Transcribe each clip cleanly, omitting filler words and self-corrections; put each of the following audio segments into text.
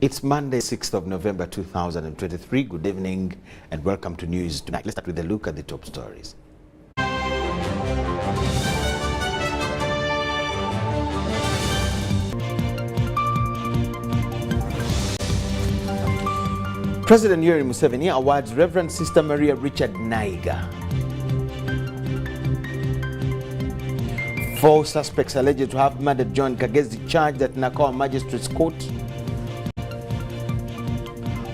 It's Monday, 6th of November 2023. Good evening and welcome to News Tonight. Let's start with a look at the top stories. President Yoweri Museveni awards Reverend Sister Maria Richard Naiga. 4 suspects alleged to have murdered Joan Kagi charged at Nakawa Magistrates Court.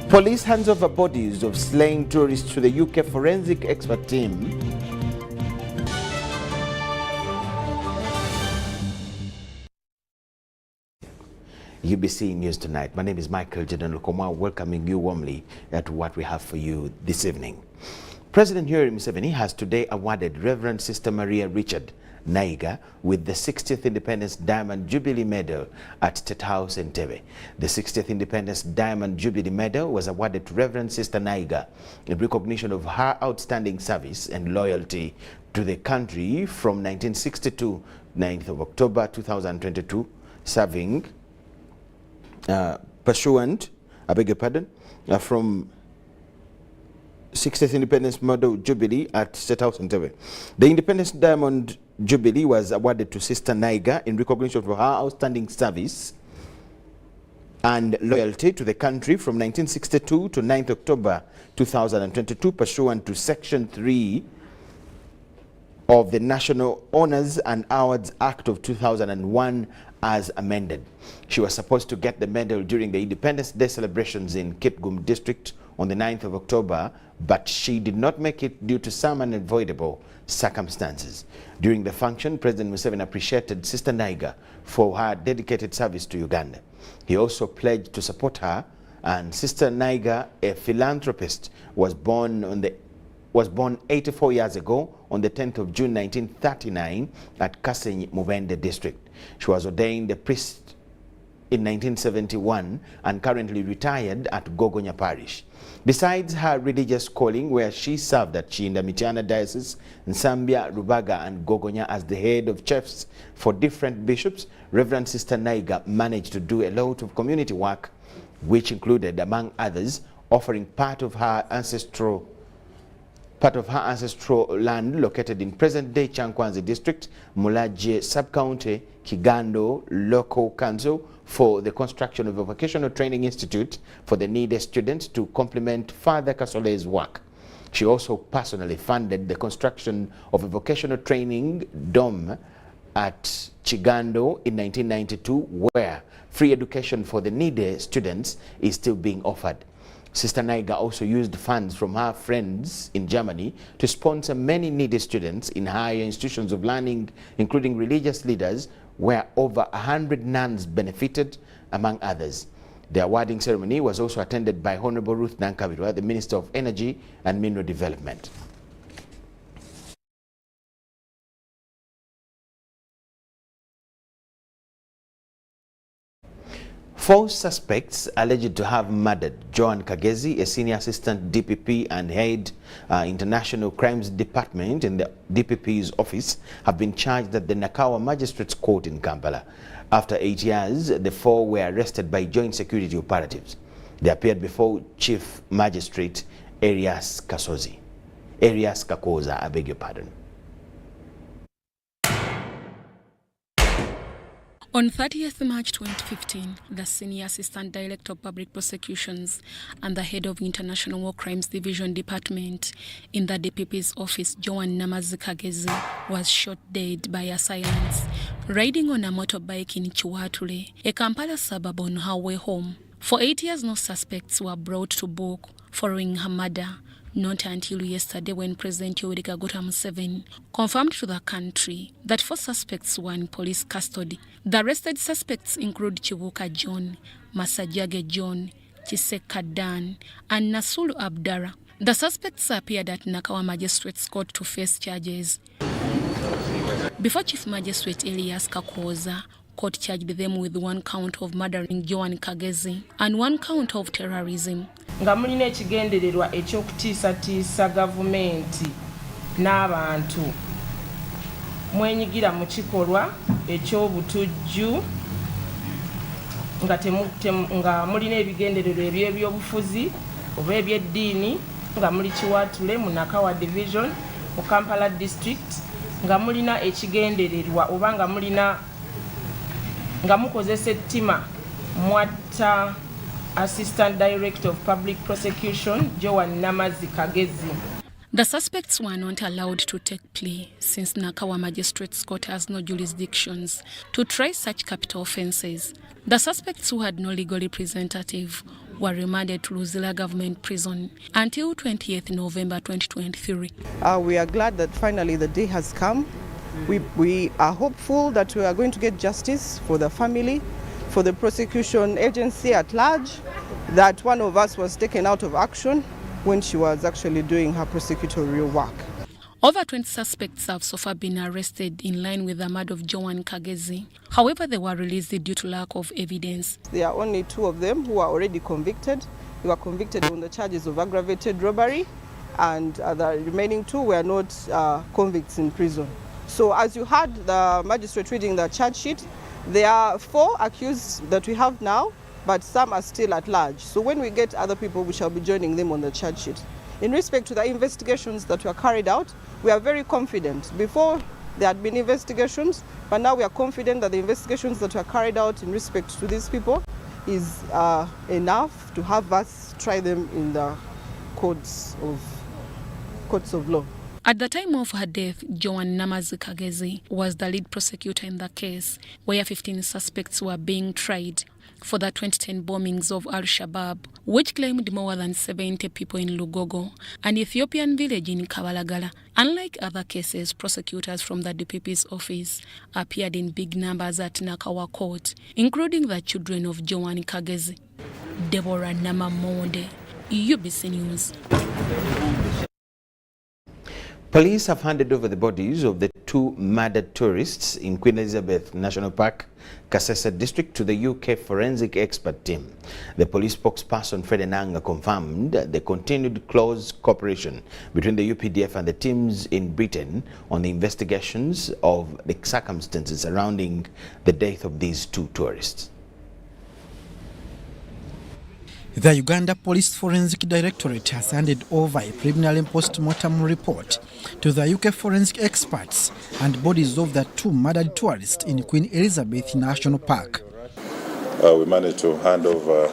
Police hands over bodies of slain tourists to the UK forensic expert team. UBC News Tonight. My name is Micheal Lukomwa, welcoming you warmly to what we have for you this evening. President Yoweri Museveni has today awarded Reverend Sister Maria Richard Naiga with the 60th Independence Diamond Jubilee Medal at State House Entebbe. The 60th Independence Diamond Jubilee Medal was awarded to Reverend Sister Naiga in recognition of her outstanding service and loyalty to the country from 1962, 9th of October 2022, serving pursuant, from 60th Independence Medal Jubilee at State House Entebbe. The Independence Diamond Jubilee was awarded to Sister Naiga in recognition of her outstanding service and loyalty to the country from 1962 to 9th October 2022, pursuant to Section 3 of the National Honors and Awards Act of 2001 as amended. She was supposed to get the medal during the Independence Day celebrations in Gulu District on the 9th of October, but she did not make it due to some unavoidable circumstances. During the function, President Museveni appreciated Sister Naiga for her dedicated service to Uganda. He also pledged to support her, and Sister Naiga, a philanthropist, was born 84 years ago on the 10th of June 1939 at Kasenyi, Mubende District. She was ordained a priest in 1971 and currently retired at Gogonya Parish. Besides her religious calling, where she served at Chinda Diocese, Nsambya, Rubaga and Gogonya as the head of chiefs for different bishops, Reverend Sister Naiga managed to do a lot of community work, which included, among others, offering part of her ancestral land located in present-day Chankwanzi District, Mulaje Sub-County, Kigando Local Council, for the construction of a vocational training institute for the needy students to complement Father Kasole's work. She also personally funded the construction of a vocational training dome at Chigando in 1992, where free education for the needy students is still being offered. Sister Naiga also used funds from her friends in Germany to sponsor many needy students in higher institutions of learning, including religious leaders, where over 100 nuns benefited, among others. The awarding ceremony was also attended by Honorable Ruth Nankabirwa, the Minister of Energy and Mineral Development. Four suspects alleged to have murdered Joan Kagi, a senior assistant DPP and head International Crimes Department in the DPP's office, have been charged at the Nakawa Magistrates Court in Kampala. After 8 years, the 4 were arrested by joint security operatives. They appeared before Chief Magistrate Arias Kakoza, I beg your pardon. On 30th March 2015, the Senior Assistant Director of Public Prosecutions and the Head of International War Crimes Division Department in the DPP's office, Joan Kagi, was shot dead by assailants riding on a motorbike in Chiwatule, a Kampala suburb, on her way home. For 8 years, no suspects were brought to book following her murder, not until yesterday when President Yoweri Museveni confirmed to the country that 4 suspects were in police custody. The arrested suspects include Chibuka John, Masajage John, Chiseka Dan, and Nasulu Abdara. The suspects appeared at Nakawa Magistrates Court to face charges. Before Chief Magistrate Arias Kakoza, court charged them with 1 count of murdering Joan Kagi and 1 count of terrorism. Nga mulina ekigendererwa ekyokutiisatiisa gavumenti n'abantu mwenyigira mu kikolwa eky'obutujju nga mulina ebigendererwa eby'ebyobufuzi oba ebyeddiini nga muli Kiwatule mu Nakawa Division mu Kampala District nga mulina ekigendererwa oba nga mulina nga mukozesa ettima mwatta Assistant Director of Public Prosecution Joan Kagi. The suspects were not allowed to take plea since Nakawa Magistrates Court has no jurisdictions to try such capital offences. The suspects, who had no legal representative, were remanded to Luzira Government Prison until 20th November 2023. We are glad that finally the day has come. We are hopeful that we are going to get justice for the family, for the prosecution agency at large, that one of us was taken out of action when she was actually doing her prosecutorial work. Over 20 suspects have so far been arrested in line with the murder of Joan Kagi. However, they were released due to lack of evidence. There are only 2 of them who are already convicted. They were convicted on the charges of aggravated robbery, and the remaining 2 were not convicts in prison. So as you heard the magistrate reading the charge sheet, there are 4 accused that we have now, but some are still at large. So when we get other people, we shall be joining them on the charge sheet. In respect to the investigations that were carried out, we are very confident. Before, there had been investigations, but now we are confident that the investigations that were carried out in respect to these people is enough to have us try them in the courts of law. At the time of her death, Joan Kagi was the lead prosecutor in the case, where 15 suspects were being tried for the 2010 bombings of Al-Shabaab, which claimed more than 70 people in Lugogo, an Ethiopian village in Kabalagala. Unlike other cases, prosecutors from the DPP's office appeared in big numbers at Nakawa Court, including the children of Joan Kagi. Deborah Namamonde, UBC News. Police have handed over the bodies of the 2 murdered tourists in Queen Elizabeth National Park, Kasese District, to the UK forensic expert team. The police spokesperson Fred Enanga confirmed the continued close cooperation between the UPDF and the teams in Britain on the investigations of the circumstances surrounding the death of these 2 tourists. The Uganda Police Forensic Directorate has handed over a preliminary post-mortem report to the UK forensic experts and bodies of the 2 murdered tourists in Queen Elizabeth National Park. We managed to hand over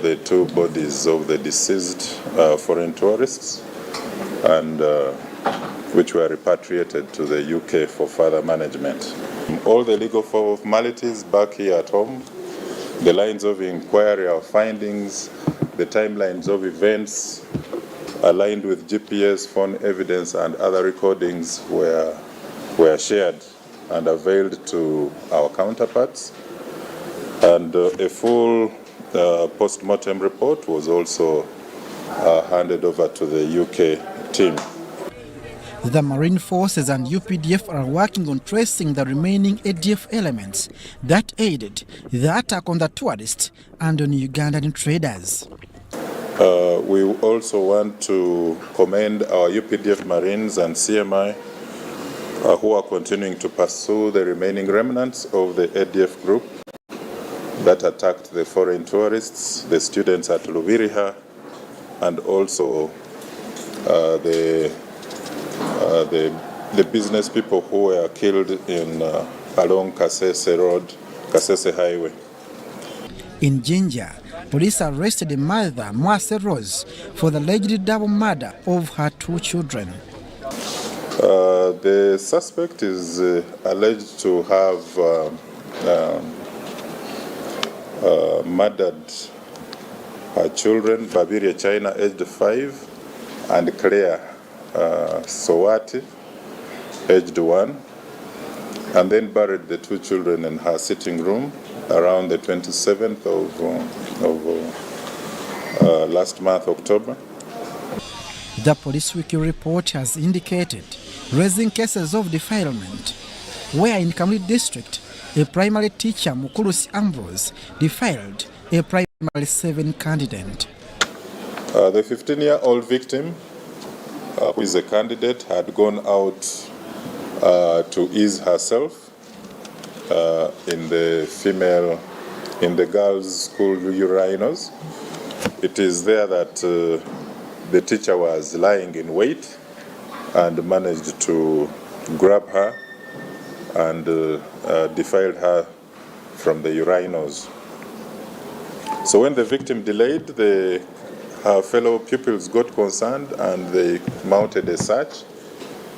the 2 bodies of the deceased foreign tourists, and which were repatriated to the UK for further management. All the legal formalities back here at home, the lines of inquiry, our findings, the timelines of events aligned with GPS, phone evidence and other recordings were shared and availed to our counterparts. And a full post-mortem report was also handed over to the UK team. The Marine Forces and UPDF are working on tracing the remaining ADF elements that aided the attack on the tourists and on Ugandan traders. We also want to commend our UPDF Marines and CMI who are continuing to pursue the remaining remnants of the ADF group that attacked the foreign tourists, the students at Lubiriha, and also the business people who were killed in along Kasese Road, Kasese Highway. In Jinja, police arrested a mother, Mwase Rose, for the alleged double murder of her 2 children. The suspect is alleged to have murdered her children, Babiria China, aged 5, and Claire Sowati, aged 1, and then buried the 2 children in her sitting room around the 27th of last month, October. The Police Weekly report has indicated raising cases of defilement, where in Kamuli District, a primary teacher, Mukulusi Ambrose, defiled a primary 7 candidate. The 15-year-old victim, who is a candidate, had gone out to ease herself in the female in the girls' school urinals. It is there that the teacher was lying in wait and managed to grab her and defiled her from the urinals. So when the victim delayed, her fellow pupils got concerned and they mounted a search.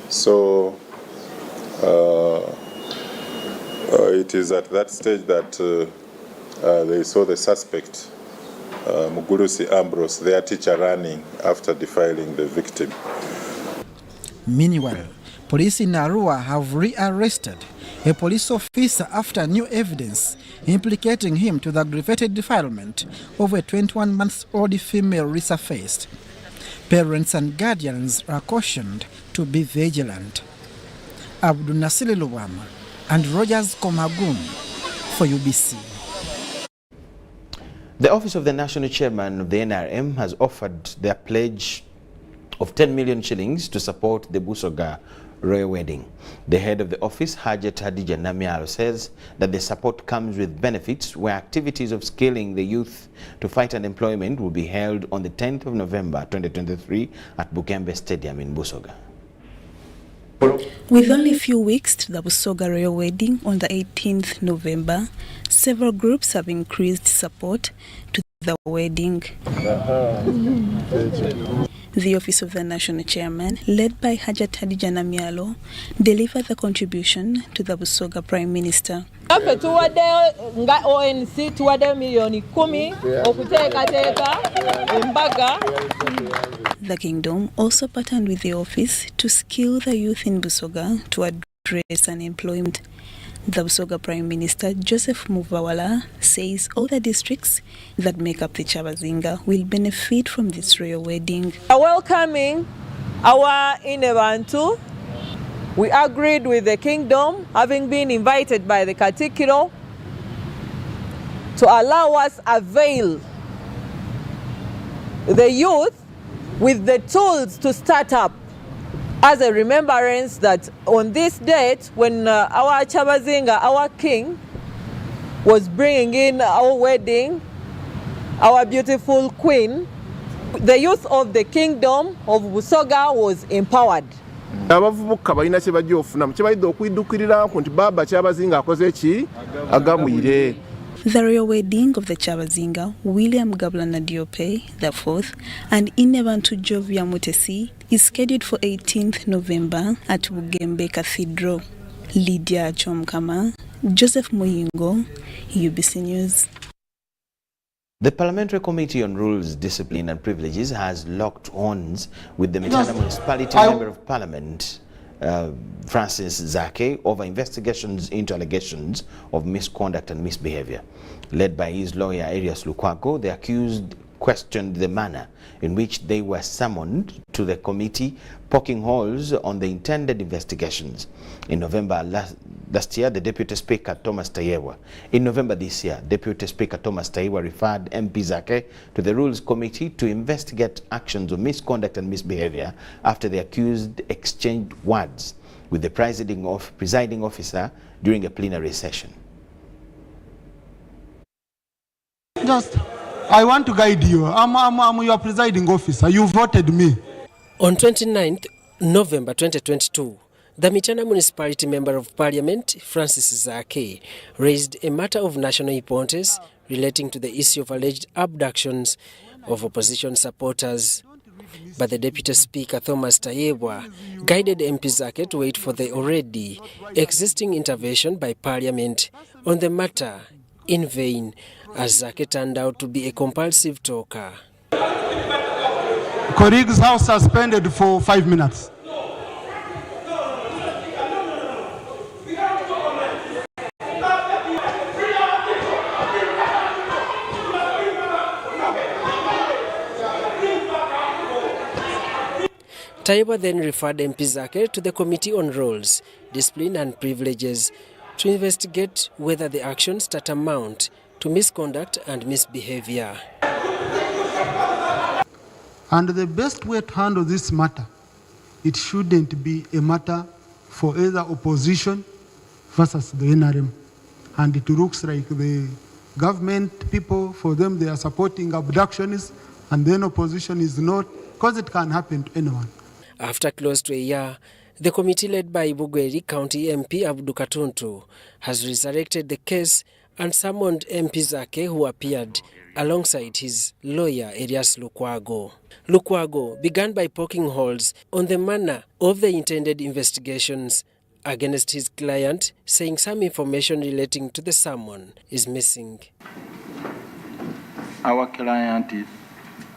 So it is at that stage that they saw the suspect, Mugulusi Ambrose, their teacher, running after defiling the victim. Meanwhile, police in Arua have rearrested a police officer after new evidence implicating him to the aggravated defilement of a 21-month-old female resurfaced. Parents and guardians are cautioned to be vigilant. Abdul Nasili Luwama and Rogers Komagun for UBC. The Office of the National Chairman of the NRM has offered their pledge of 10 million shillings to support the Busoga Royal Wedding. The head of the office, Hajat Hadija Namialo, says that the support comes with benefits where activities of skilling the youth to fight unemployment will be held on the 10th of November 2023 at Bukembe Stadium in Busoga. With only a few weeks to the Busoga Royal Wedding on the 18th November, several groups have increased support to the wedding. The Office of the National Chairman, led by Hajat Hadija Namialo, delivered the contribution to the Busoga Prime Minister. The Kingdom also partnered with the office to skill the youth in Busoga to address unemployment. The Busoga Prime Minister, Joseph Muvawala, says all the districts that make up the Chabazinga will benefit from this royal wedding. Welcoming our Inebantu, we agreed with the Kingdom, having been invited by the Katikiro, to allow us avail the youth with the tools to start up, as a remembrance that on this date, when our Chabazinga, our king, was bringing in our wedding, our beautiful queen, the youth of the Kingdom of Busoga was empowered. Abavubuka balina kye bajja okufunamu kye bayidde okwiddukirira nti baba Kyabazinga akoze ki agambwire. The royal wedding of the Chabazinga, William Gablana Diope IV, and Inebantu Jovia Mutesi is scheduled for 18th November at Bugembe Cathedral. Lydia Chomkama, Joseph Muyingo, UBC News. The Parliamentary Committee on Rules, Discipline and Privileges has locked horns with the Micheal Municipality Member of Parliament, Francis Zake, over investigations into allegations of misconduct and misbehavior. Led by his lawyer Arias Lukwago, the accused questioned the manner in which they were summoned to the committee, poking holes on the intended investigations. In November last year, the Deputy Speaker Thomas Tayewa. In November this year, Deputy Speaker Thomas Tayewa referred MP Zake to the Rules Committee to investigate actions of misconduct and misbehavior after the accused exchanged words with the presiding officer during a plenary session. I want to guide you. I'm your presiding officer. You voted me. On 29th November 2022, the Micheal Municipality Member of Parliament, Francis Zake, raised a matter of national importance relating to the issue of alleged abductions of opposition supporters. But the Deputy Speaker, Thomas Tayewa, guided MP Zake to wait for the already existing intervention by Parliament on the matter in vain, as Zake turned out to be a compulsive talker. Colleagues, House suspended for 5 minutes. Tayewa then referred MP Zake to the Committee on Rules, Discipline and Privileges to investigate whether the actions amount to misconduct and misbehavior. And the best way to handle this matter, it shouldn't be a matter for either opposition versus the NRM. And it looks like the government people, for them they are supporting abductionists, and then opposition is not, because it can happen to anyone. After close to a year, the committee led by Bugweri County MP Abdu Katuntu has resurrected the case and summoned MP Zake, who appeared alongside his lawyer Elias Lukwago. Lukwago began by poking holes on the manner of the intended investigations against his client, saying some information relating to the summon is missing. Our client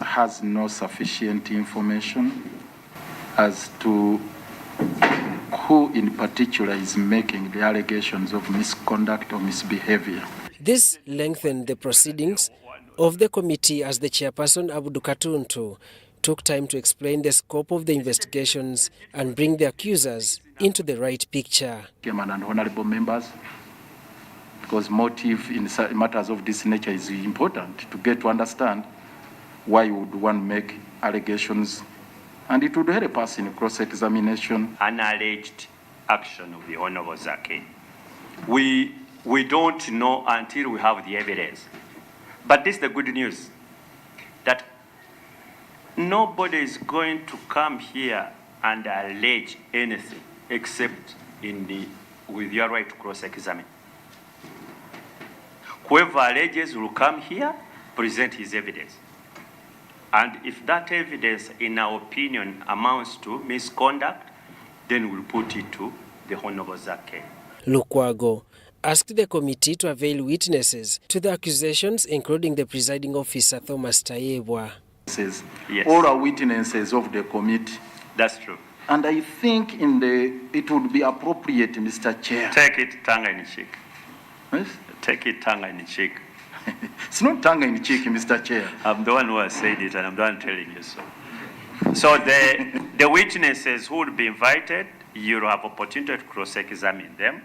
has no sufficient information as to who in particular is making the allegations of misconduct or misbehavior. This lengthened the proceedings of the committee as the chairperson Abdu Katuntu took time to explain the scope of the investigations and bring the accusers into the right picture. Chairman and honorable members, because motive in matters of this nature is important to get to understand why would one make allegations, and it would help us in cross-examination. An alleged action of the Honorable Zake. We don't know until we have the evidence. But this is the good news, that nobody is going to come here and allege anything except with your right to cross-examine. Whoever alleges will come here, present his evidence. And if that evidence, in our opinion, amounts to misconduct, then we'll put it to the Honorable Zake. Lukwago asked the committee to avail witnesses to the accusations, including the presiding officer, Thomas Tayebwa. Yes. All are witnesses of the committee. That's true. And I think it would be appropriate, Mr. Chair. Take it tongue in cheek. Yes? Take it tongue in cheek. It's not tongue in cheek, Mr. Chair. I'm the one who has said it, and I'm the one telling you so. So the witnesses who would be invited, you'll have opportunity to cross-examine them,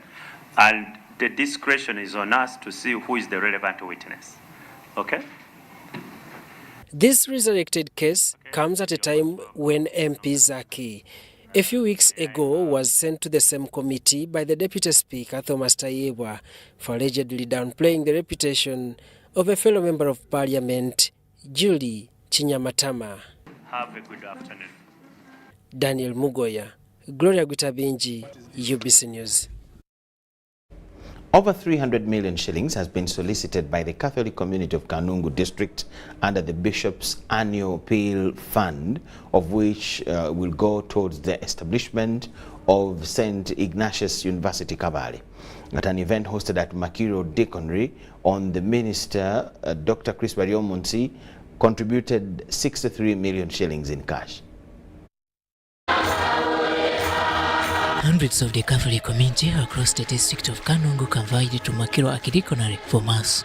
and the discretion is on us to see who is the relevant witness. Okay? This resurrected case comes at a time when MP Zaki, a few weeks ago, was sent to the same committee by the Deputy Speaker, Thomas Tayebwa, for allegedly downplaying the reputation of a fellow Member of Parliament, Julie Chinyamatama. Have a good afternoon. Daniel Mugoya, Gloria Gutabinji, UBC News. Over 300 million shillings has been solicited by the Catholic community of Kungu District under the Bishop's annual appeal fund, of which will go towards the establishment of St. Ignatius University Kabale. At an event hosted at Micheal Deaconry, on the minister, Dr. Chris Bariomunsi, contributed 63 million shillings in cash. Hundreds of the Catholic community across the district of Kungu converged to Micheal Deaconry for Mass.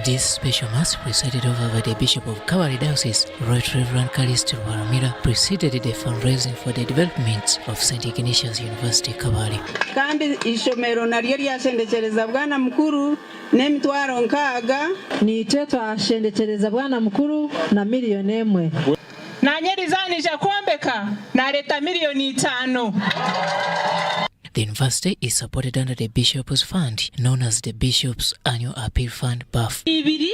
This special Mass, presided over by the Bishop of Kabale Diocese, Right Reverend Callista Waramira, preceded the fundraising for the development of St. Ignatius University Kabale. Kandi ishomero naryo ryashendekereza bwana mukuru n'emitwaro nkaaga nitwe twashendekereza bwana mukuru na miliyoni emwe nanyerizanije kwombeka na leta miliyoni 5. The university is supported under the Bishop's Fund, known as the Bishop's Annual Appeal Fund, BAF. Ibiri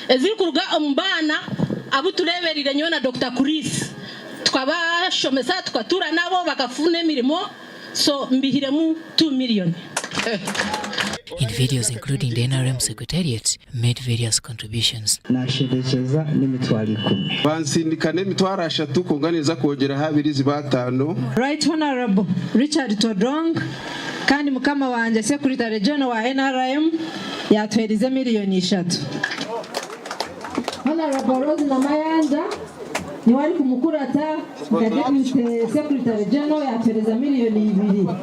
ezikuruga ombana abutuleberire nyo na Dr. Chris twabashomesa twatura nabo bakafuna emirimo, so mbihiremu 2 million. Individuals including the NRM Secretariat made various contributions. Nasherekeza n'imitwaro 10. Bansindika n'imitwaro 3 kunganiza kongera habiri zibatano. Right Honorable Richard Todong kandi mukama wanje Secretary General wa NRM yatwerize miliyoni 3. Honorable Rose Namayanja ni wali kumukurata Deputy Secretary General yatwerize miliyoni 2.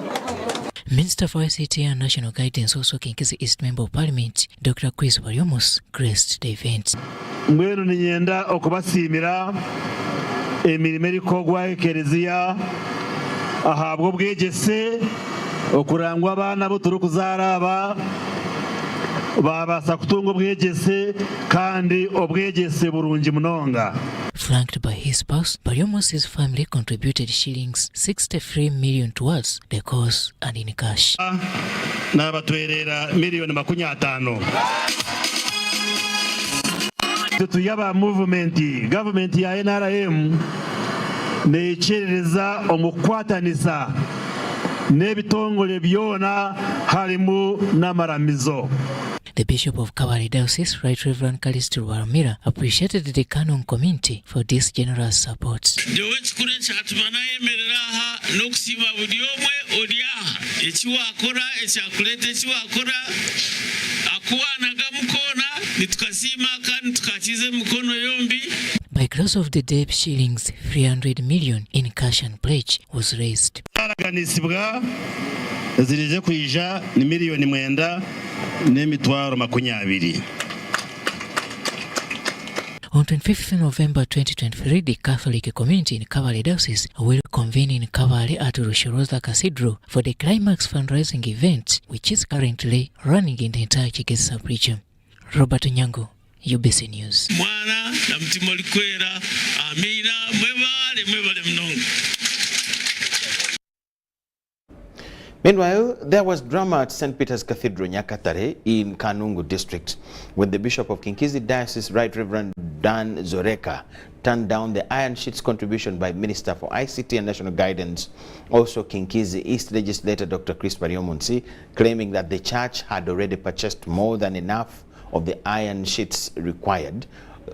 Minister for ICT and National Guidance, also Kinkizi East Member of Parliament, Dr. Chris Bariomunsi, graced the event. Mwenu ninyenda okubasimira emirimo erikogwa ekereziya ahabwo bwegese okurangwa abana bo turi kuzaraba babasa kutunga obwegese kandi obwegese burungi munonga. Flanked by his spouse, Baryomunsi's family contributed shillings 63 million towards the cause and in cash. N'abatwerera miliyoni 50. Tuyaba movement government ya NRM nechereza omukwatanisa n'ebitongole byona halimu n'amaramizo. The Bishop of Kabale Diocese, Right Reverend Kalisti Waramira, appreciated the Canon community for this generous support. By grace of the debt, shillings 300 million in cash and pledge was raised. Zirije kuija ni miliyoni 9 n'emitwaro 20. On 25th November 2023, the Catholic community in Kabale Diocese will convene in Kabale at Rushoroza Cathedral for the Climax fundraising event, which is currently running in the entire Chikezi sub-region. Robert Nyango, UBC News. Mwana na mtimo likwera, amina, mwebale mnongo. Meanwhile, there was drama at St. Peter's Cathedral, Nyakatare, in Kungu District, when the Bishop of Kinkizi Diocese, Right Reverend Dan Zoreka, turned down the iron sheets contribution by Minister for ICT and National Guidance, also Kinkizi East Legislator Dr. Chris Baryomunsi, claiming that the church had already purchased more than enough of the iron sheets required,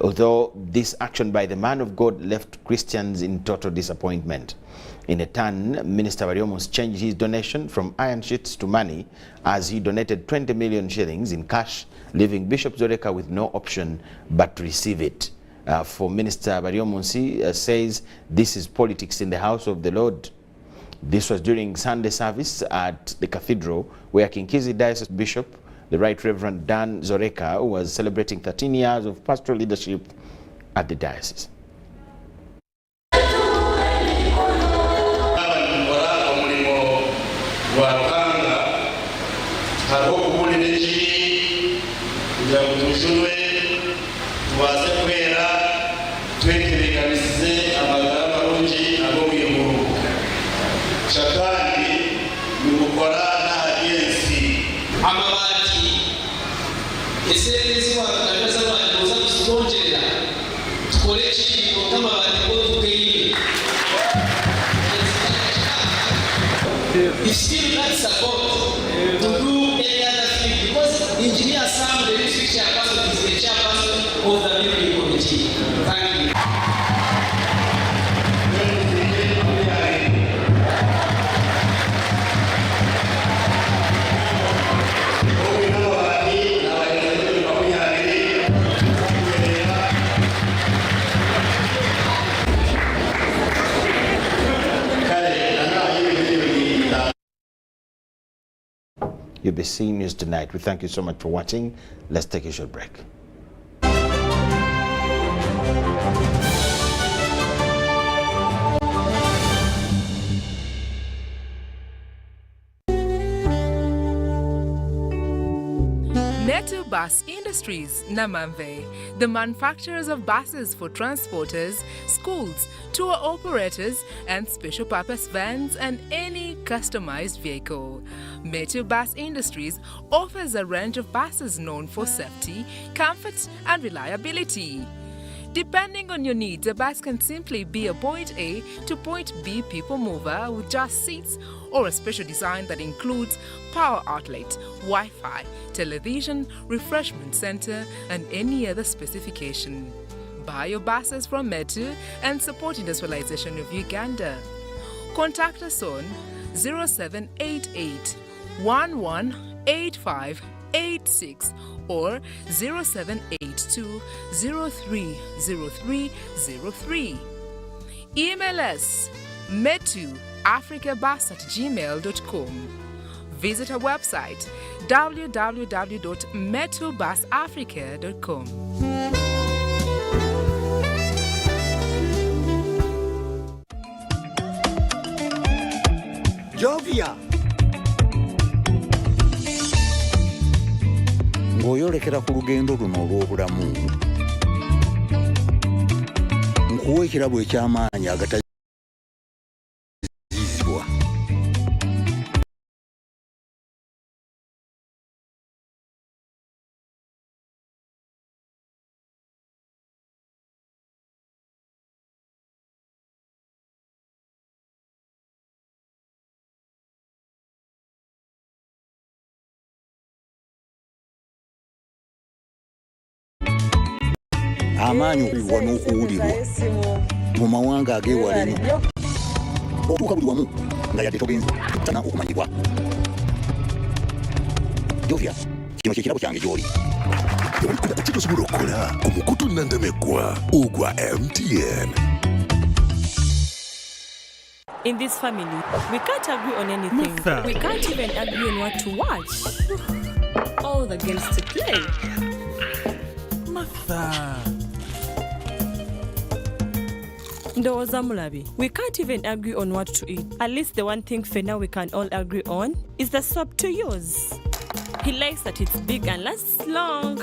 although this action by the man of God left Christians in total disappointment. In a turn, Minister Baryomunsi changed his donation from iron sheets to money as he donated 20 million shillings in cash, leaving Bishop Zoreka with no option but to receive it. For Minister Baryomunsi says this is politics in the house of the Lord. This was during Sunday service at the cathedral where Kinkizi Diocese Bishop, the Right Reverend Dan Zoreka, was celebrating 13 years of pastoral leadership at the diocese. If still not support to do any other thing, because engineer Sam, the district chairperson, is the chairperson of the building committee. Thank you. UBC News Tonight. We thank you so much for watching. Let's take a short break. Metu Bus Industries, Namamve, the manufacturers of buses for transporters, schools, tour operators, and special purpose vans and any customized vehicle. Metu Bus Industries offers a range of buses known for safety, comfort, and reliability. Depending on your needs, a bus can simply be a point A to point B people mover with just seats, or a special design that includes power outlet, Wi-Fi, television, refreshment center, and any other specification. Buy your buses from Metu and support industrialization of Uganda. Contact us on 0788 118586 or 0782 030303. Email us metuafricabus@gmail.com. Visit our website www.metubusafrica.com. Jovia ng'oyolekera ku lugendo luno olw'obulamu nkuwa ekirabo eky'amaanyi agatazizibwa. Amaanyi okuwulirwa n'okuwulirwa mu mawanga ag'ewala eno otuuka buli wamu nga yadde togenze tana okumanyibwa. Jovia, kino kye kirabo kyange gy'oli. Kitosobola okukola ku mukutu nnandemekwa ogwa MTN. In this family, we can't agree on anything. Martha. We can't even agree on what to watch. All the games to play. Martha. Ndoza Mulabi, we can't even agree on what to eat. At least the one thing for now we can all agree on is the soap to use. He likes that it's big and lasts long.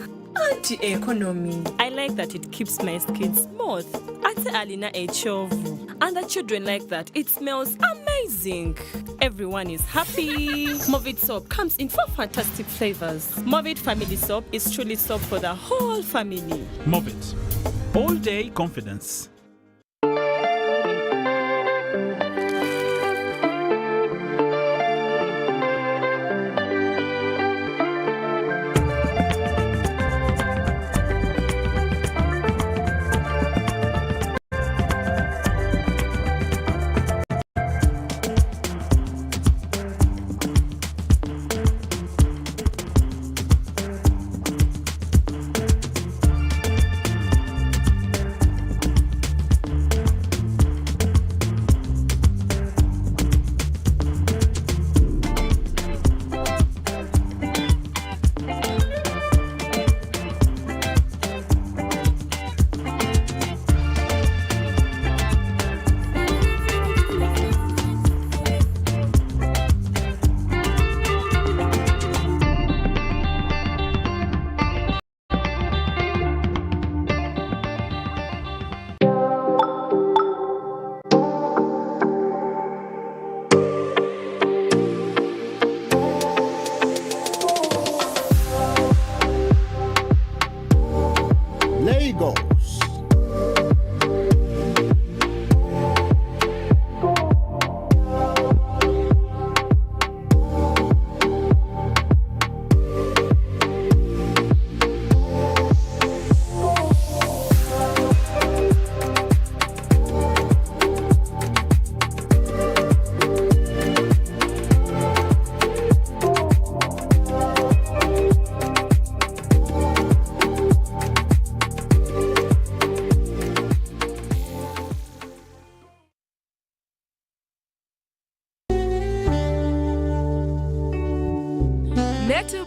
Anti-economy. I like that it keeps my skin smooth. Ate alina echovu. And the children like that. It smells amazing. Everyone is happy. Movit soap comes in 4 fantastic flavors. Movit family soap is truly soap for the whole family. Movit. All day confidence.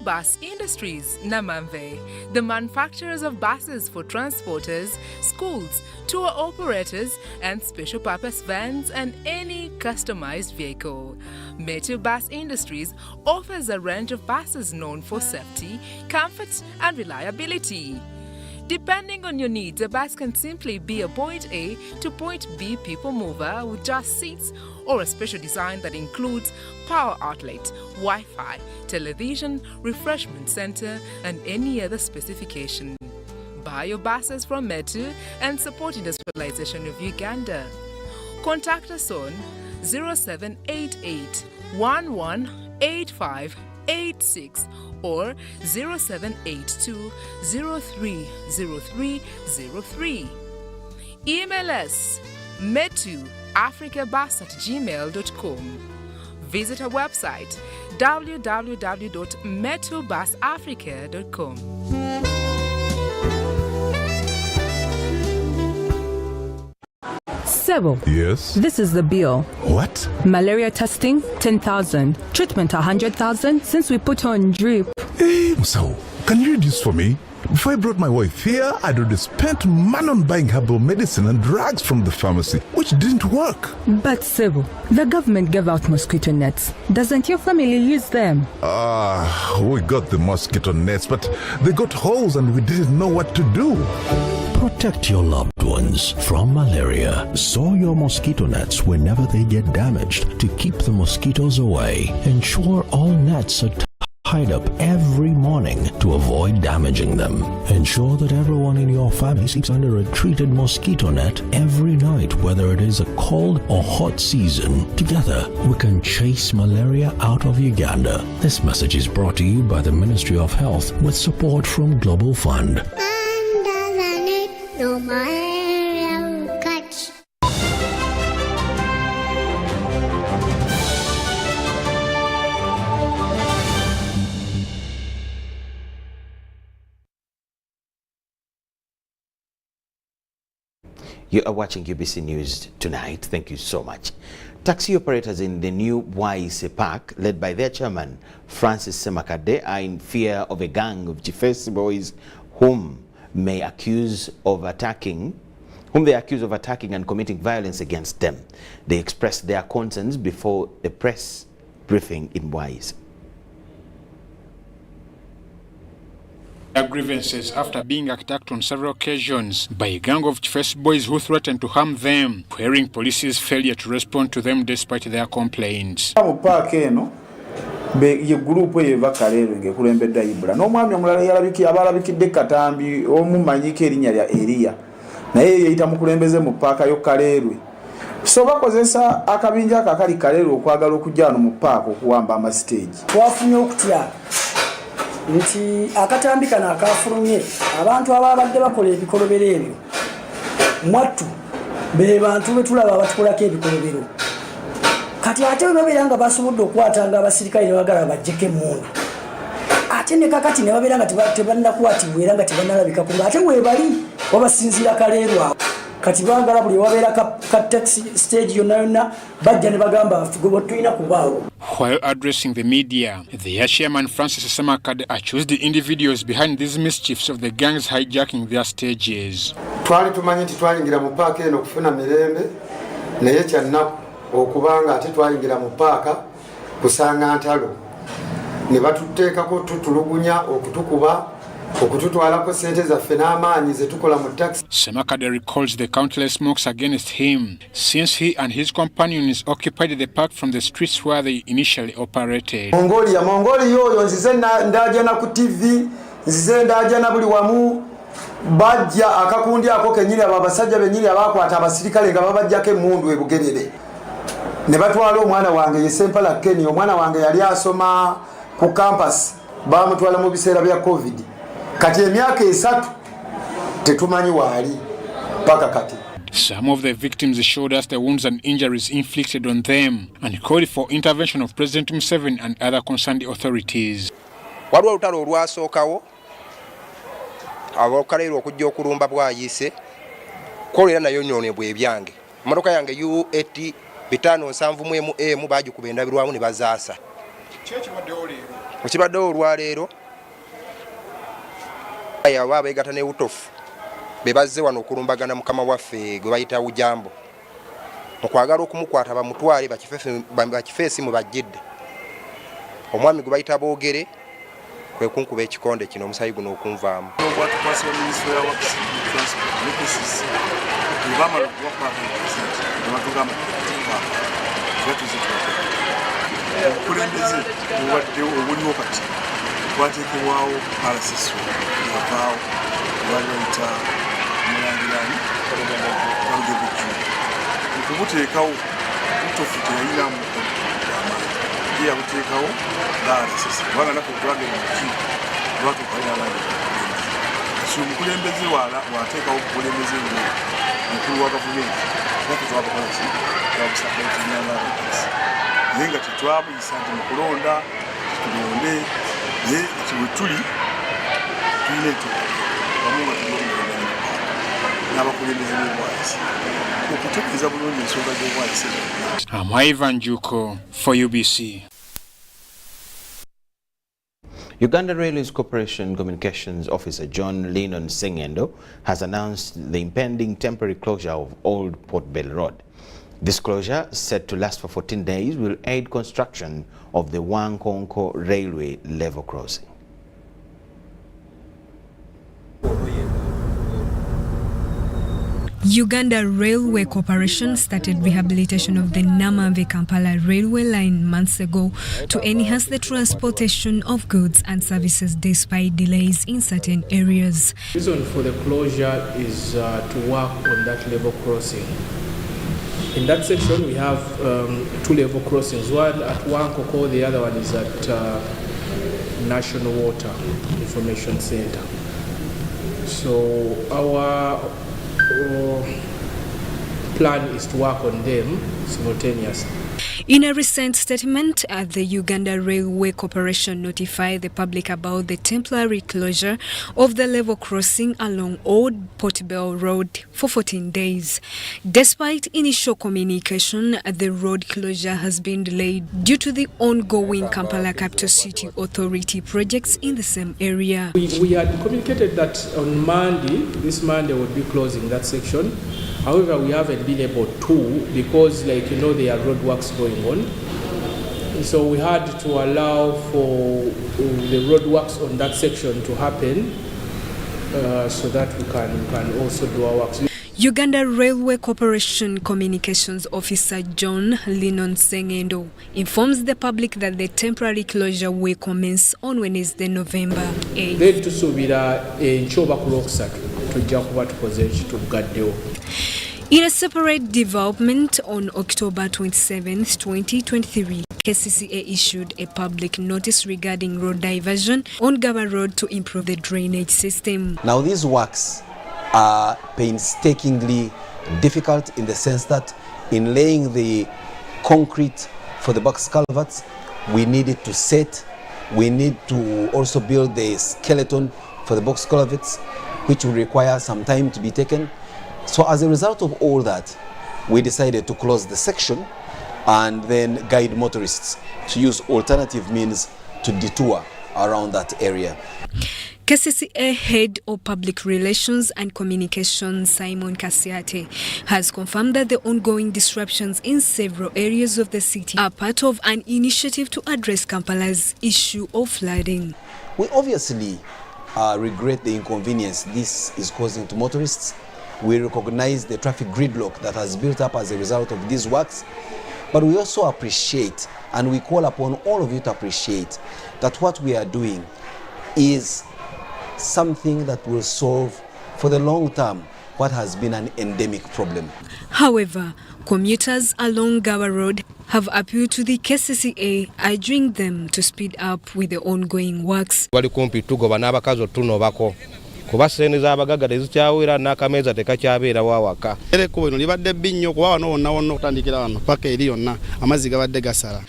Bus Industries, Namamve, the manufacturers of buses for transporters, schools, tour operators, and special purpose vans and any customized vehicle. Metu Bus Industries offers a range of buses known for safety, comfort, and reliability. Depending on your needs, a bus can simply be a point A to point B people mover with just seats, or a special design that includes power outlet, Wi-Fi, television, refreshment center, and any other specification. Buy your buses from Metu and support industrialization of Uganda. Contact us on 0788 118586 or 0782 030303. Email us metuafricabus@gmail.com. Visit our website www.metubusafrica.com. Sebo. Yes? This is the bill. What? Malaria testing, 10,000. Treatment, 100,000 since we put on drip. Hey, Musawo, Can you read this for me? Before I brought my wife here, I'd already spent money on buying herbal medicine and drugs from the pharmacy, which didn't work. But Sebo, the government gave out mosquito nets. Doesn't your family use them? We got the mosquito nets, but they got holes and we didn't know what to do. Protect your loved ones from malaria. Sow your mosquito nets whenever they get damaged to keep the mosquitoes away. Ensure all nets are tied up every morning to avoid damaging them. Ensure that everyone in your family sleeps under a treated mosquito net every night, whether it is a cold or hot season. Together, we can chase malaria out of Uganda. This message is brought to you by the Ministry of Health with support from Global Fund. No malaria will catch. You are watching UBC News tonight. Thank you so much. Taxi operators in the new Waise Park, led by their chairman, Francis Semakade, are in fear of a gang of Chifesi boys whom they accuse of attacking and committing violence against them. They expressed their concerns before a press briefing in Wise. Their grievances after being attacked on several occasions by a gang of Chifesi boys who threatened to harm them, querying police's failure to respond to them despite their complaints. Ye group eva kalero ngekulembedda Ibra n'omwami omulala abalabikidde Katambi omumanyiko erinnya lya Elia naye yeyita mukulembeze mu paaka yo Kalerwe so bakozesa akabinja akakali Kalerwe okwagala okujja mu paaka okuwamba amastage twafunye okutya nti Akatambi kana akafulumye abantu ababadde bakola ebikolobero ebyo mwattu be bantu betulaba abatukolako ebikolobero kati ate babera nga basobodde okwatanga abasirikale ne bagala bajjeke mundu ate ne kakati ne babera nga tebannakwatibwa era nga tebannalabika kunga ate webali wabasinzira Kalerwa kati bangala buli wabeera ka taxi stage yonna bajja ne bagamba gwe tulina kubaawo. While addressing the media, the chairman Francis Semakade accused the individuals behind these mischiefs of the gangs hijacking their stages. Twali tumanyi nti twayingira mu paaka eno okufuna mirembe naye kyannaku okubanga ate twayingira mu paaka kusanga ntalo ne batuteekako tutulugunya okutukuba okututwalako sente zaffe n'amaanyi ze tukola mu taxi. Semakade recalls the countless smokes against him since he and his companions occupied the park from the streets where they initially operated. Mongolia oyo nzize ndajana ku TV nzize ndajana buli wamu bajja akakundi ako kenyiri abasajja benyiri abakwata abasirikale nga babajjako emundu ebugerere ne batwala omwana wange ye Sempala Kenny omwana wange yali asoma ku campus bamutwala mu biseera bya COVID kati emyaka 3 tetumanyi waali paka kati. Some of the victims showed us the wounds and injuries inflicted on them and called for intervention of President Museveni and other concerned authorities. Waliwo olutalo olwasookawo abakaleero okujja okulumba bwayise kolera nayo nyoonebwa ebyange emmotoka yange U8 571M bagikuba endabirwamu ne bazaasa. Ekibaddewo olwaleero yawa abeegata ne Utofu be bazze wano okulumbagana mukama waffe gwe bayita Ujambo mu kwagala okumukwata bamutwale bakifeesi mu bajjidde omwami gwe bayita Boogere kwe kunkuba ekikonde kino omusayi guno okunvaamu. Obukulembeze obwaddewo obuliwo kati bwateekebwawo RSS yavaawo bwaliyita mulangirani kalugebuju okubuteekawo Utofu teyayinamu amaanyi ye yabuteekawo nga RSS kubanga naffe twagenda mu kiiko lwatuukalina langi kati omukulembeze wateekawo obukulembeze nnyo omukulu wa gavumenti naffe twabakola ki twabusapootinyanga RSS naye nga tetwabuyisa nti mu kulonda tulonde naye ati we tuli tulina enteekateeka wamu nga tulina n'abakulembeze b'obwayise okutegeeza bulungi ensonga z'obwayise zonna. I'm Ivan Juko for UBC. Uganda Railways Corporation Communications Officer John Linon Sengendo has announced the impending temporary closure of Old Port Bell Road. This closure, set to last for 14 days, will aid construction of the Wankonko Railway level crossing. Uganda Railway Corporation started rehabilitation of the Namamve-Kampala railway line months ago to enhance the transportation of goods and services despite delays in certain areas. The reason for the closure is to work on that level crossing. In that section we have two level crossings, one at Wankoko, the other one is at National Water Information Center. So our plan is to work on them simultaneously. In a recent statement, the Uganda Railway Corporation notified the public about the temporary closure of the level crossing along Old Port Bell Road for 14 days. Despite initial communication, the road closure has been delayed due to the ongoing Kampala Capital City Authority projects in the same area. We had communicated that on Monday, this Monday, would be closing that section. However, we haven't been able to because, there are road works going on. So we had to allow for the road works on that section to happen so that we can also do our works. Uganda Railway Corporation Communications Officer John Linon Sengendo informs the public that the temporary closure will commence on Wednesday, November 8th. In a separate development on October 27, 2023, KCCA issued a public notice regarding road diversion on Gaba Road to improve the drainage system. Now these works are painstakingly difficult in the sense that in laying the concrete for the box culverts, we needed to set, we need to also build the skeleton for the box culverts, which will require some time to be taken. So as a result of all that, we decided to close the section and then guide motorists to use alternative means to detour around that area. KCCA Head of Public Relations and Communications Simon Kasiate has confirmed that the ongoing disruptions in several areas of the city are part of an initiative to address Kampala's issue of flooding. We obviously regret the inconvenience this is causing to motorists. We recognize the traffic gridlock that has built up as a result of these works, but we also appreciate, and we call upon all of you to appreciate, that what we are doing is something that will solve for the long term what has been an endemic problem. However, commuters along Gawa Road have appealed to the KCCA, urging them to speed up with the ongoing works. kuba sente z'abagagga tezikyawera n'akameza tekakyabeera wawaka. Ereko bino libadde binnyo kuba wano wonna wonna okutandikira wano paka eri yonna amazzi gabadde gasala.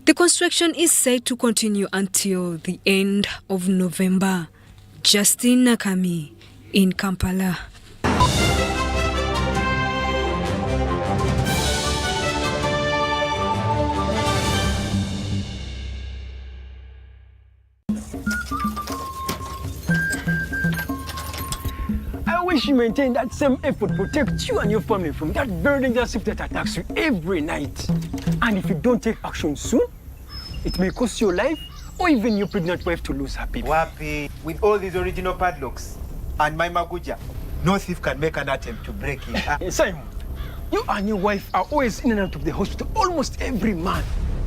The construction is said to continue until the end of November. Justin Nakami in Kampala. I wish you maintain that same effort, protect you and your family from that very dangerous ship that attacks you every night. And if you don't take action soon, it may cost your life or even your pregnant wife to lose her baby. Wapi, with all these original padlocks and my maguja, no thief can make an attempt to break in. Simon, you and your wife are always in and out of the hospital almost every month.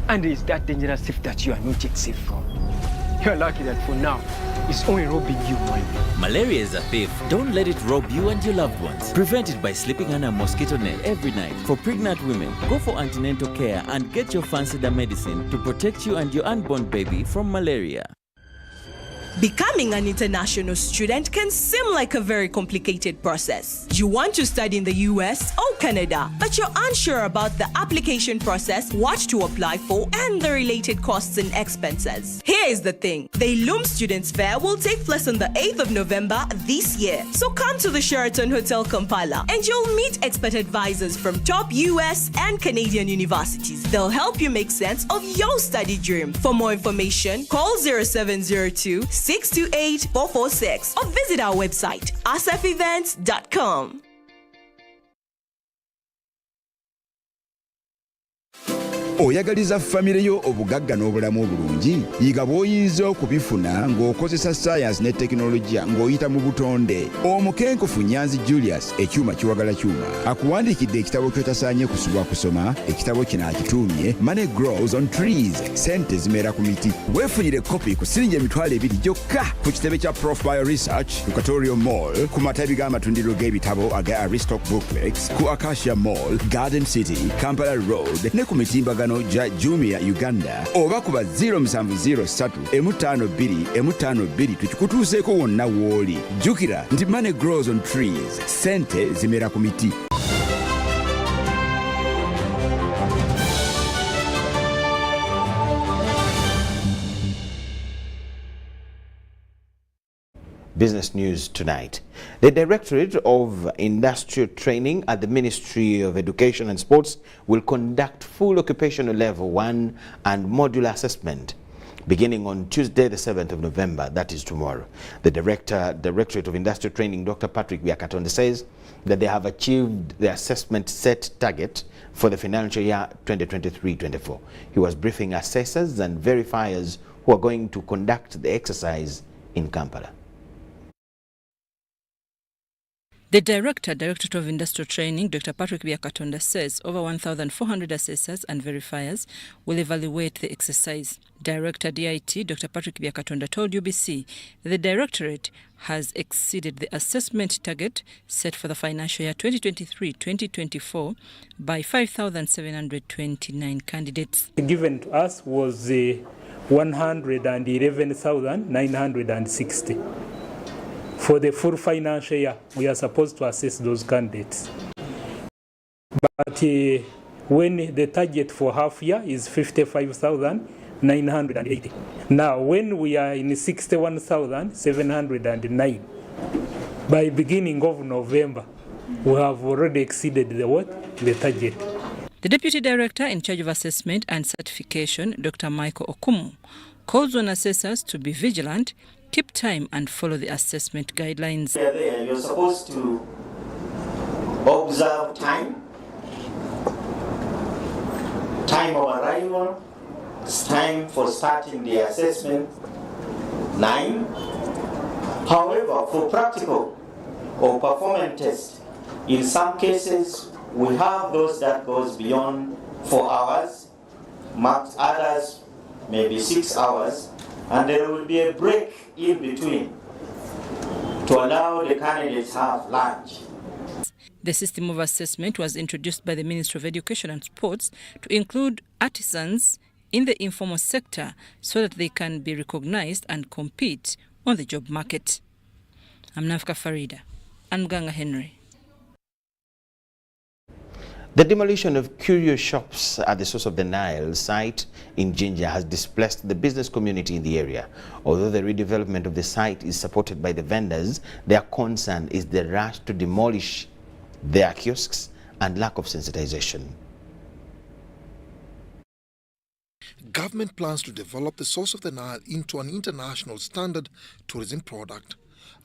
And it's that dangerous thief that you are not yet safe from. You're lucky that for now, it's only robbing you money. Malaria is a thief. Don't let it rob you and your loved ones. Prevent it by sleeping under a mosquito net every night. For pregnant women, go for antenatal care and get your fancied medicine to protect you and your unborn baby from malaria. Becoming an international student can seem like a very complicated process. You want to study in the US or Canada, but you're unsure about the application process, what to apply for, and the related costs and expenses. Here is the thing. The Loom Students Fair will take place on the 8th of November this year. So come to the Sheraton Hotel Kampala and you'll meet expert advisors from top US and Canadian universities. They'll help you make sense of your study dream. For more information, call 0702 628 446 or visit our website, asafevents.com. Oyagaliza famire yo obugagga n'obulamu obulungi yiga bw'oyinza okubifuna ng'okozesa science ne teknologiya ng'oyita mu butonde. Omukenkufu Nyanzi Julius ekyuma kiwagala kyuma akuwandiikidde ekitabo ky'otasaanye kusubwa kusoma. Ekitabo kino akituumye Money Grows on Trees, sente zimera ku miti. Weefunire kopi ku siringi emitwalo 2 gyokka ku kitebe kya Prof Bio Research ku Katorio Mall, ku matabi g'amatundiro g'ebitabo aga Aristoc Booklex, ku Acacia Mall, Garden City, Kampala Road ne ku mitimbagano ja Jumia Uganda. Oba kuba 0703 M52 tukikutuuseeko wonna w'oli. Jukira nti Money Grows on Trees, sente zimera ku miti. Business news tonight. The Directorate of Industrial Training at the Ministry of Education and Sports will conduct full occupational level 1 and modular assessment beginning on Tuesday the 7th of November, that is tomorrow. The Directorate of Industrial Training, Dr. Patrick Byakatonde, says that they have achieved the assessment set target for the financial year 2023-24. He was briefing assessors and verifiers who are going to conduct the exercise in Kampala. The Directorate of Industrial Training, Dr. Patrick Byakatonde, says over 1,400 assessors and verifiers will evaluate the exercise. Director DIT, Dr. Patrick Byakatonde, told UBC that the Directorate has exceeded the assessment target set for the financial year 2023-2024 by 5,729 candidates. Given to us was 111,960. For the full financial year, we are supposed to assess those candidates. But when the target for half year is 55,980. Now, when we are in 61,709, by beginning of November, we have already exceeded the target. The Deputy Director in charge of assessment and certification, Dr. Michael Okumu, calls on assessors to be vigilant, keep time and follow the assessment guidelines. You're supposed to observe time of arrival, time for starting the assessment, 9. However, for practical or performance tests, in some cases we have those that goes beyond 4 hours, marked others maybe 6 hours, and there will be a break in between to allow the candidates to have lunch. The system of assessment was introduced by the Ministry of Education and Sports to include artisans in the informal sector so that they can be recognized and compete on the job market. I'm Nafka Farida and Mganga Henry. The demolition of curio shops at the source of the Nile site in Jinja has displaced the business community in the area. Although the redevelopment of the site is supported by the vendors, their concern is the rush to demolish their kiosks and lack of sensitization. Government plans to develop the source of the Nile into an international standard tourism product.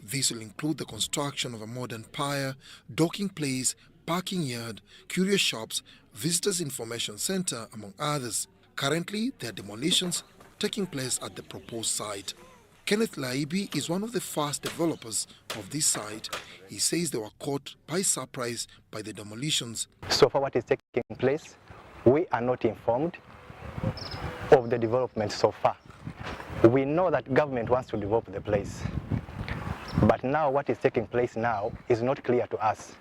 This will include the construction of a modern pier, docking place, parking yard, curio shops, visitors information center, among others. Currently, there are demolitions taking place at the proposed site. Kenneth Laibi is one of the first developers of this site. He says they were caught by surprise by the demolitions. So far what is taking place, we are not informed of the development so far. We know that government wants to develop the place, but now what is taking place now is not clear to us.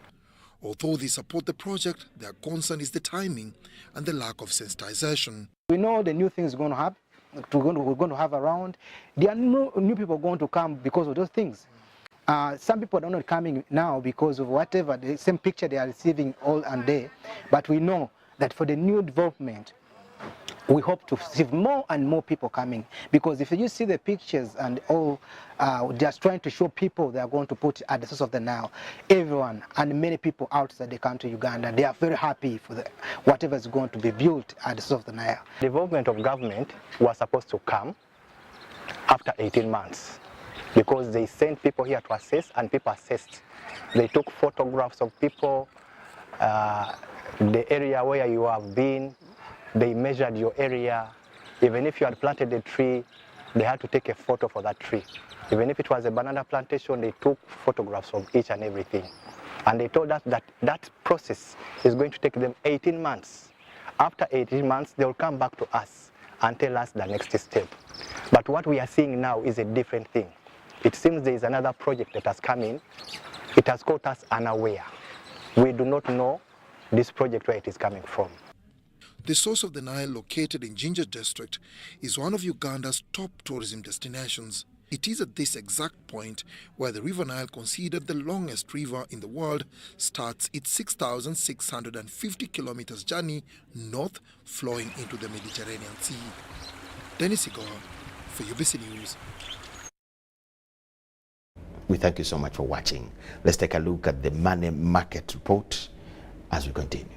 Although they support the project, their concern is the timing and the lack of sensitization. We know the new thing is going to happen. we're going to have around, there are no new people going to come because of those things. Some people are not coming now because of whatever, the same picture they are receiving all and day. But we know that for the new development, we hope to see more and more people coming, because if you see the pictures and all, just trying to show people they are going to put at the source of the Nile, everyone and many people outside the country, Uganda, they are very happy for whatever is going to be built at the source of the Nile. Development of government was supposed to come after 18 months, because they sent people here to assess, and people assessed. They took photographs of people, the area where you have been. They measured your area. Even if you had planted a tree, they had to take a photo for that tree. Even if it was a banana plantation, they took photographs of each and everything. And they told us that that process is going to take them 18 months. After 18 months, they will come back to us and tell us the next step. But what we are seeing now is a different thing. It seems there is another project that has come in. It has caught us unaware. We do not know this project where it is coming from. The source of the Nile, located in Jinja District, is one of Uganda's top tourism destinations. It is at this exact point where the River Nile, considered the longest river in the world, starts its 6,650 kilometers journey north, flowing into the Mediterranean Sea. Dennis Igor for UBC News. We thank you so much for watching. Let's take a look at the money market report as we continue.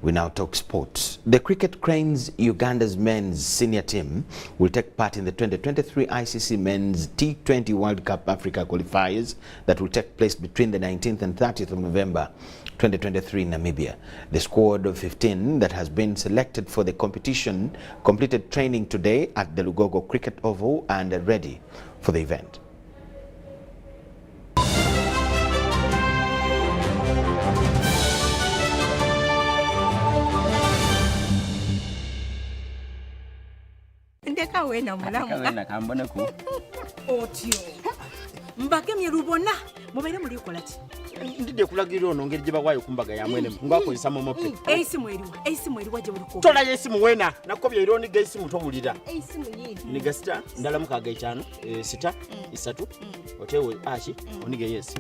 We now talk sports. The Cricket Cranes Uganda's men's senior team will take part in the 2023 ICC Men's T20 World Cup Africa qualifiers that will take place between the 19th and 30th of November 2023 in Namibia. The squad of 15 that has been selected for the competition completed training today at the Lugogo Cricket Oval and are ready for the event. Mbakemye rubona mubaire muri ukolati ndide kulagira ono ngeri jiba kwayo kumbaga ya mwene ngwakozesa momope eisimu eriwa je buliko tola yesimu wena nakobya ironi geisimu tobulira eisimu yini niga sita ndala mukaga cyano sita isatu otewe ashi onige yes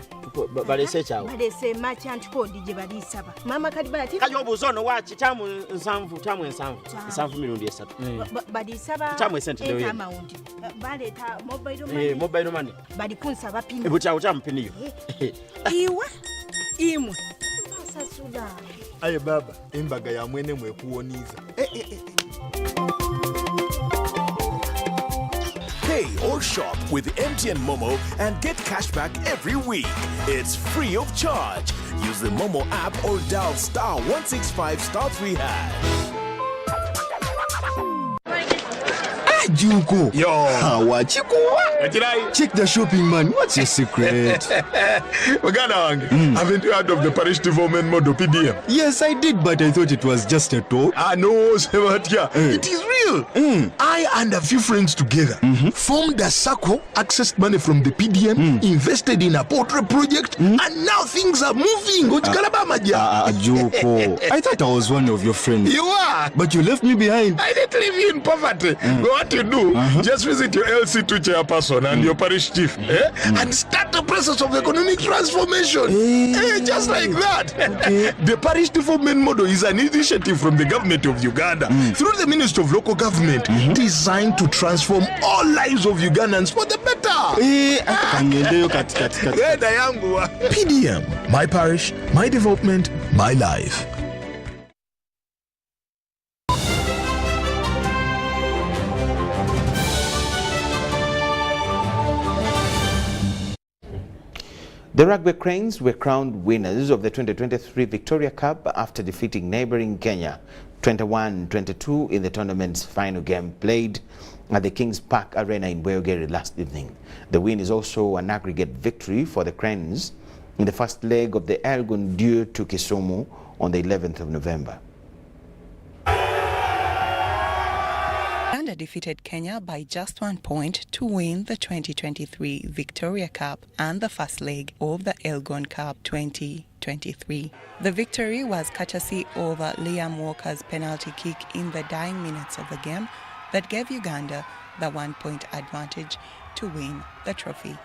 balese chawo balese merchant code je balisaba mama kali bati kayo buzono wachi tamu nsanvu mirundi esatu balisaba tamu sente dewe amount baleta mobile money bali kunsaba pini ebucha mpiniyo iwa imwe sasuda aye baba embaga ya mwene mwekuoniza Pay or shop with MTN Momo and get cashback every week. It's free of charge. Use the Momo app or dial *165*3#. Juko. Yo. Check the shopping, man. What's your secret? Haven't you heard of the parish development model PDM? Yes, I did, but I thought it was just a talk. No, Sebatia. It is real. I and a few friends together formed a circle, accessed money from the PDM, invested in a portrait project, and now things are moving. Juko. I thought I was one of your friends. You are. But you left me behind. I didn't leave you in poverty. What you do, just visit your LC2 chairperson and your parish chief and start the process of economic transformation. Just like that. The parish development model is an initiative from the government of Uganda through the Ministry of Local Government designed to transform all lives of Ugandans for the better. PDM, my parish, my development, my life. The Rugby Cranes were crowned winners of the 2023 Victoria Cup after defeating neighboring Kenya 21-22 in the tournament's final game played at the Kings Park Arena in Bweyogere last evening. The win is also an aggregate victory for the Cranes in the first leg of the Elgon due to Kisumu on the 11th of November. Uganda defeated Kenya by just 1 point to win the 2023 Victoria Cup and the first leg of the Elgon Cup 2023. The victory was courtesy of Liam Walker's penalty kick in the dying minutes of the game that gave Uganda the 1 point advantage to win the trophy.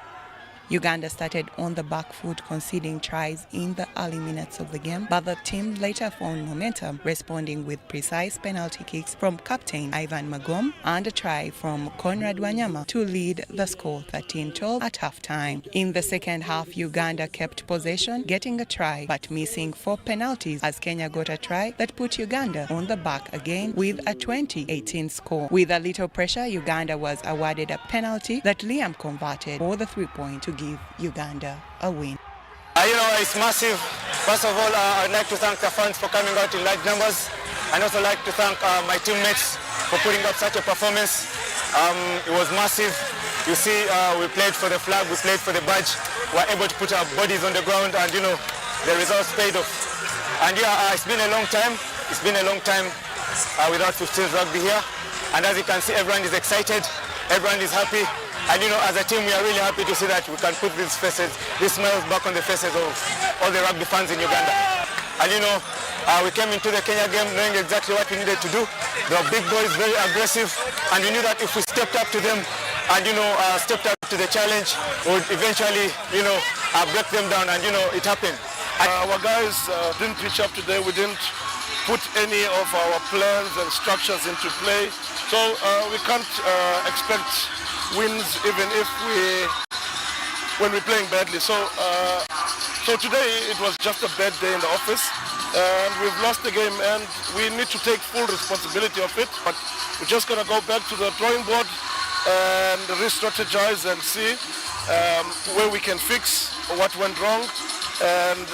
Uganda started on the back foot, conceding tries in the early minutes of the game, but the team later found momentum, responding with precise penalty kicks from captain Ivan Magom and a try from Conrad Wanyama to lead the score 13-12 at halftime. In the second half, Uganda kept possession, getting a try but missing 4 penalties as Kenya got a try that put Uganda on the back again with a 20-18 score. With a little pressure, Uganda was awarded a penalty that Liam converted for the 3-point to give Uganda a win. It's massive. First of all, I'd like to thank the fans for coming out in large numbers, and also like to thank my teammates for putting up such a performance. It was massive. You see, we played for the flag, we played for the badge. We were able to put our bodies on the ground, and the results paid off. And it's been a long time. It's been a long time without 15s rugby here. And as you can see, everyone is excited. Everyone is happy. And as a team, we are really happy to see that we can put these smiles back on the faces of all the rugby fans in Uganda. And we came into the Kenya game knowing exactly what we needed to do. They were big boys, very aggressive, and we knew that if we stepped up to them and stepped up to the challenge, we would eventually break them down, and it happened. Our guys didn't reach up today. We didn't put any of our plans and structures into play, so we can't expect wins even if when we're playing badly. So today it was just a bad day in the office, and we've lost the game, and we need to take full responsibility of it. But we're just gonna go back to the drawing board and re-strategize and see where we can fix what went wrong, and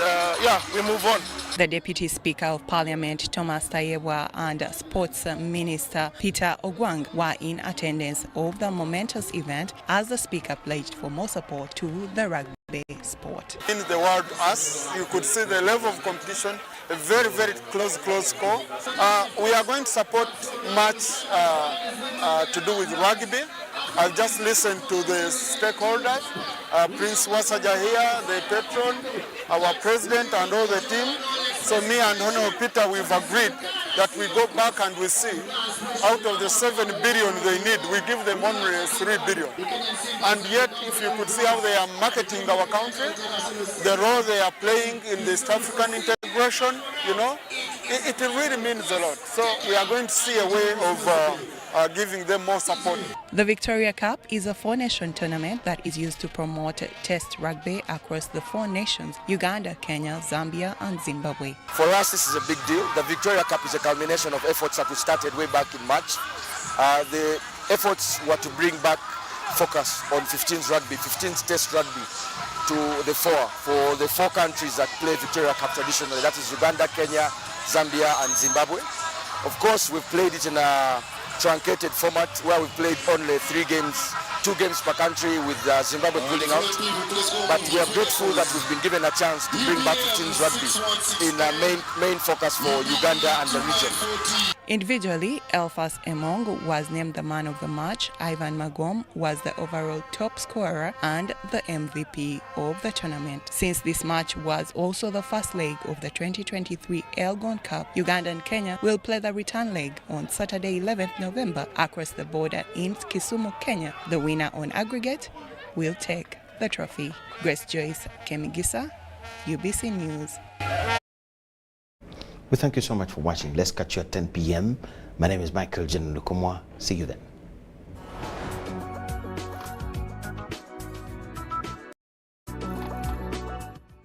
we move on. The Deputy Speaker of Parliament, Thomas Tayewa, and Sports Minister Peter Ogwang were in attendance of the momentous event as the Speaker pledged for more support to the rugby sport. In the world, as you could see the level of competition, a very, very close score. We are going to support much to do with rugby. I've just listened to the stakeholders, Prince Wasaja here, the patron, our president and all the team. So me and Honorable Peter, we've agreed that we go back and we see out of the 7 billion they need, we give them only 3 billion. And yet, if you could see how they are marketing our country, the role they are playing in the East African integration, it really means a lot. So we are going to see a way of giving them more support. The Victoria Cup is a 4-nation tournament that is used to promote Test rugby across the 4 nations: Uganda, Kenya, Zambia and Zimbabwe. For us, this is a big deal. The Victoria Cup is a culmination of efforts that we started way back in March. The efforts were to bring back focus on 15s rugby, 15s Test rugby to the fore for the 4 countries that play Victoria Cup traditionally. That is Uganda, Kenya, Zambia and Zimbabwe. Of course, we've played it in a truncated format where we played only 3 games, 2 games per country, with Zimbabwe pulling out. But we are grateful that we've been given a chance to bring back 15s rugby in a main focus for Uganda and the region. Individually, Elphas Emong was named the man of the match. Ivan Magom was the overall top scorer and the MVP of the tournament. Since this match was also the first leg of the 2023 Elgon Cup, Uganda and Kenya will play the return leg on Saturday 11th November across the border in Kisumu, Kenya. The winner on aggregate will take the trophy. Grace Joyce Kemigisa, UBC News. We thank you so much for watching. Let's catch you at 10 p.m. My name is Micheal Lukomwa. See you then.